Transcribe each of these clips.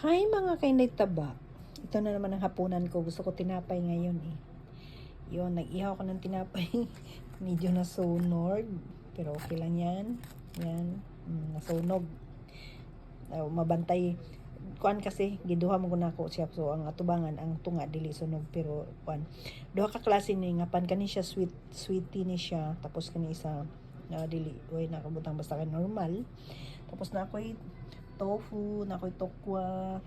Hi mga kainday taba. Ito na naman ang hapunan ko. Gusto ko tinapay ngayon eh. Yun, nag-ihaw ko ng tinapay. Medyo nasunog. Pero okay lang yan. Yan. Nasunog. Mabantay. Kuan kasi, giduha mo na ako siya. So, ang atubangan, ang tunga, dili sunog. Pero, kuan. Duha ka klase ni nga pan. Kani siya sweetie ni siya. Tapos kani isa, dili. Uy, nakabutang basta ka normal. Tapos na ako'y tofu, na ako'y tokwa.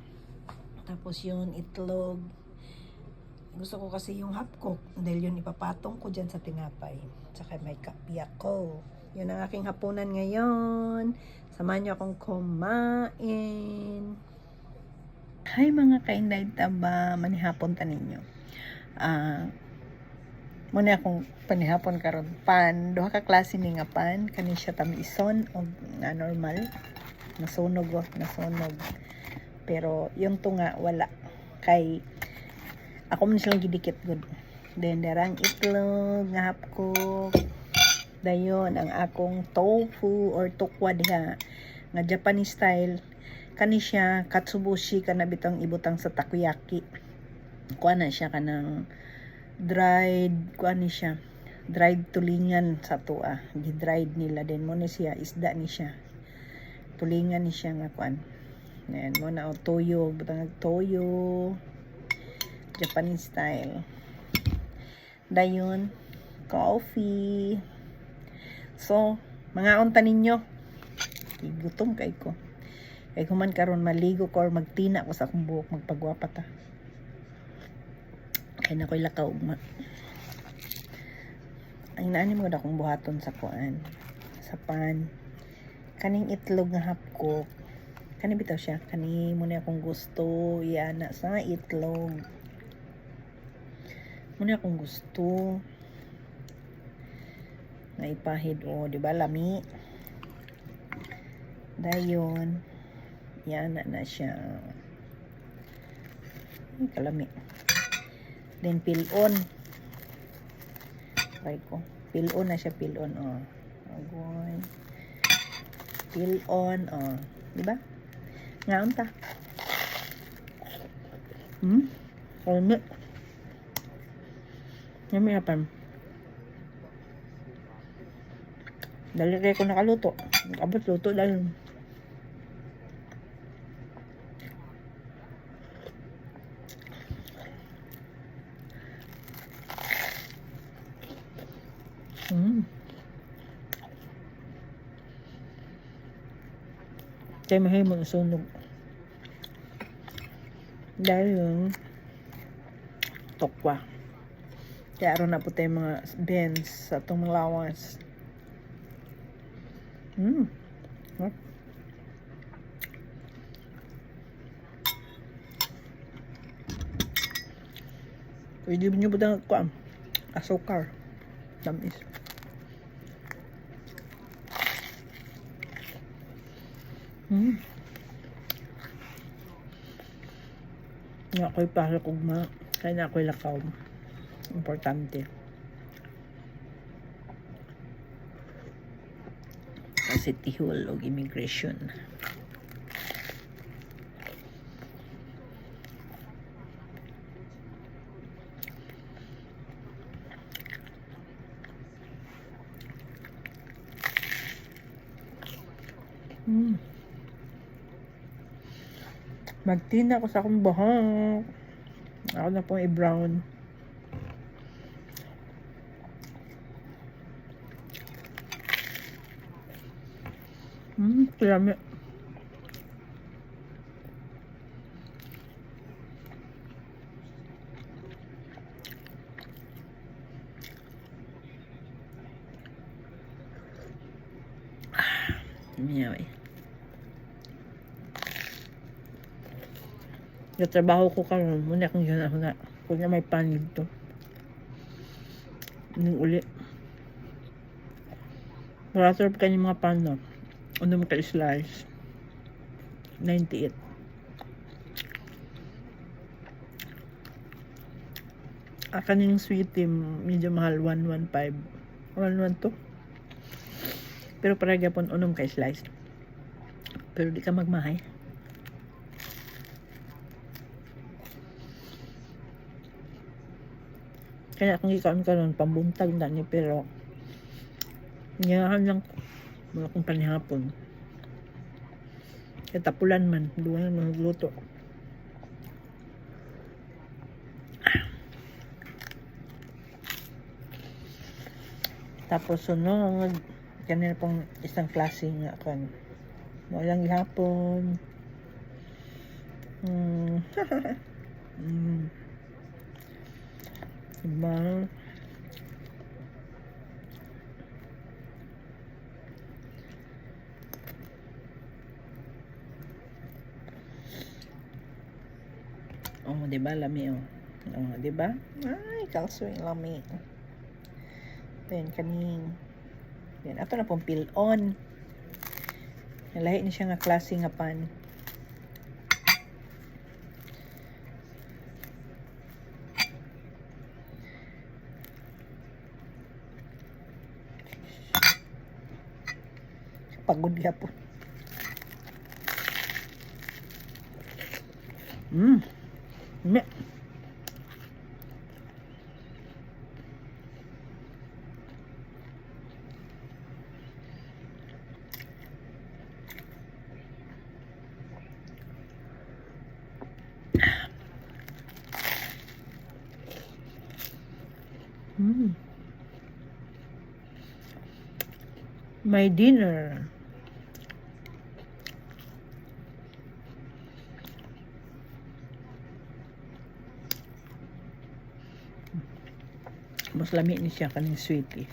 Tapos yun, itlog. Gusto ko kasi yung half cook dahil yun ipapatong ko dyan sa tinapay. Tsaka may kapya ko. Yun ang aking hapunan ngayon. Samahan niyo akong kumain. Hi mga kainday taba. Manihapon ta ninyo. Muna akong panihapon karon pan. Duha ka klase ni nga pan. Kani siya tamison o nga normal. Nasunog. Pero yung tunga wala. Kay ako man silang gidikit good. Then darang itlog nga hapkok. Dayon ang akong tofu or tokwa diha nga Japanese style. Kani siya katsubushi kana bitang ibutang sa takoyaki. Kuha na siya kanang dried, kuha ni siya dried tulingan sa tua. Gi-dried nila din mo ni siya isda ni siya. Tulingan ni siya nga kuan. Ayan mo na o toyo, butang toyo. Japanese style. Dayon, coffee. So, mga unta ninyo. Gutom kay ko. Kay kuman karon maligo ko or magtina ko sa akong buhok, magpagwapa ta. Kay na ko'y lakaw ugma. Ang naanim ko na akong buhaton sa kuan. Sa pan. Kaning itlog nga hapkok. Kani bitaw siya. Kani muna akong gusto. Iana sa itlog. Muna akong gusto. Naipahid o. Diba lami? Dayon. Iana na siya. Ay, kalami. Then pilon. Okay ko. Pilon na siya. Pilon. O. Agoy. Pilon. O. Diba? Ngaon ta. Kalami. Yummy hapan. Dali kayo ko nakaluto. Abot luto dahil. Kaya mahay mo nasunog. Dahil yung tokwa. Kaya aron na po tayo mga beans sa itong mga lawas. Pwede nyo ba na kuam? Asukar. Tamis. Nga ako'y pasok ugma. Kaya na ako'y lakaw. Importante. Kasi tihol o immigration. Magtina ko sa akong buhok. Ako na pong i-brown. Kaya anyway. Natrabaho ko karon muna akong gana ako na kung na may panig to. Nung uli. Marasarap ka yung mga pan no. Ano mo ka-slice. 98. Kaning sweet team medyo mahal 115. 112. Pero para gapon unom ka slice. Pero di ka magmahay. Kaya kung ikaon ka nun, pambuntag na ni, pero ngayon lang wala kong panihapon. Kaya tapulan man, duwan man magluto. Tapos sunod, kanina pong isang klase nga kan. Walang gihapon. Diba? Oh, diba lami oh. Oh, diba? Ay, kalso yung lami. Then kaning then ato na pong pilon. Lahi ni siya nga klase nga pan. Pagod gyapon. Me. My dinner. Mas lami ni siya kaning sweetie.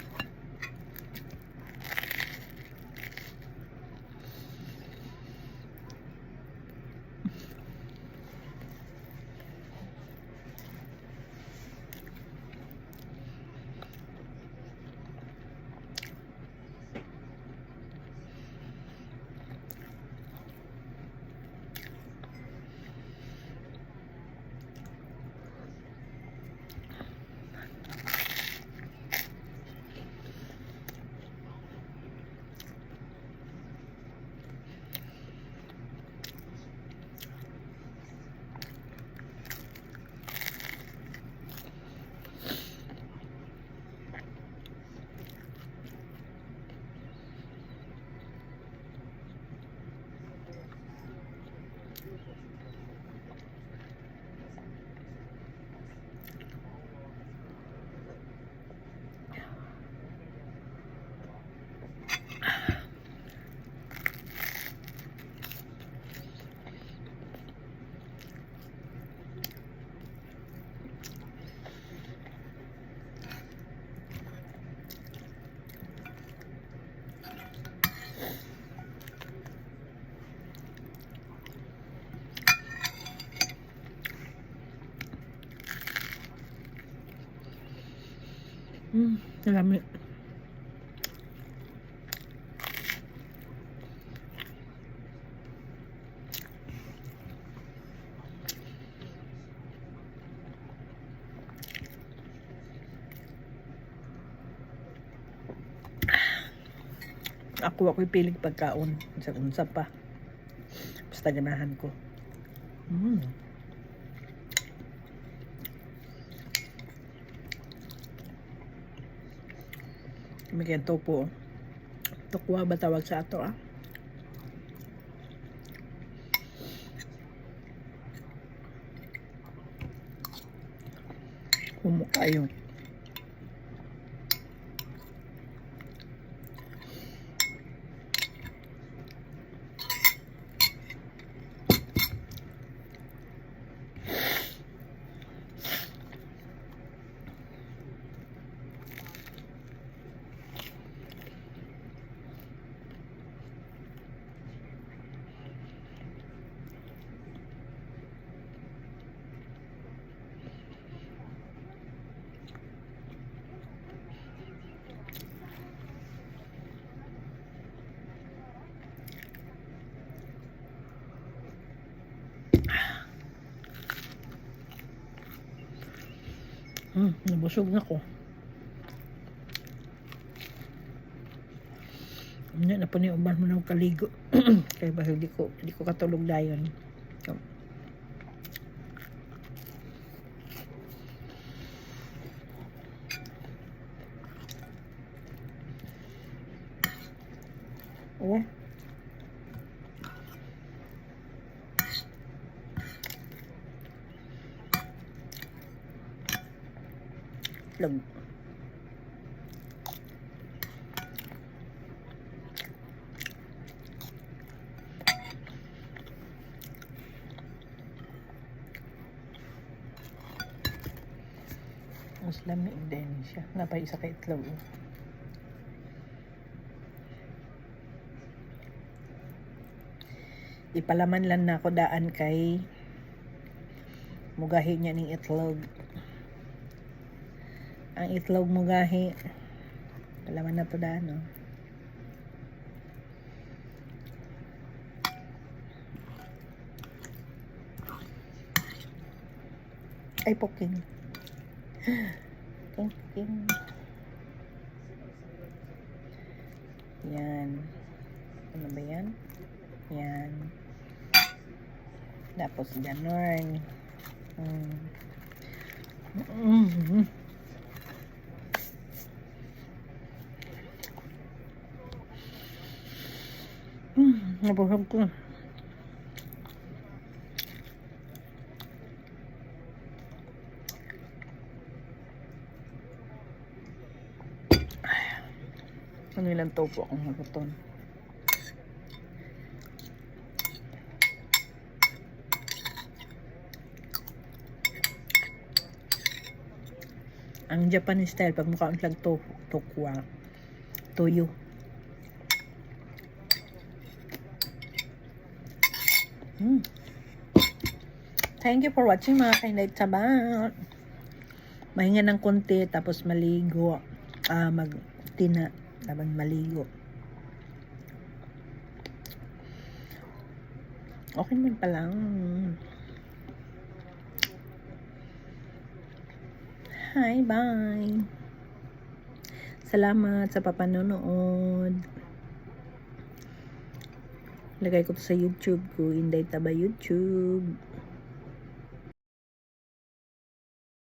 Lami. Ako'y pilig pagkaon sa unsa pa. Basta ganahan ko. May topo. Tukwa ba tawag sa ato ah? Kumukayong. Nabusog na ko. Hindi na po ni uban mo ng kaligo. Kaya ba hindi ko katulog dayon. Oh. Itlog. Mas lamig din siya. Napay isa ka itlog. Ipalaman lang na ako daan kay mugahi niya ning itlog. Ang itlog mugahi. Palaman na to daan, no? Ay, poking. Poking. Yan. Ano ba yan? Yan. Tapos ganon. Nabusog ko. Ano ilang topo akong naguton. Ang Japanese style, pag mukha ang lag tokwa, toyo. Thank you for watching mga kainday taba. Mahinga ng konti, tapos maligo. Magtina, tapos maligo. Okay man pa lang. Hi, bye. Salamat sa papanonood. Lagay ko to sa YouTube ko, Inday Taba YouTube.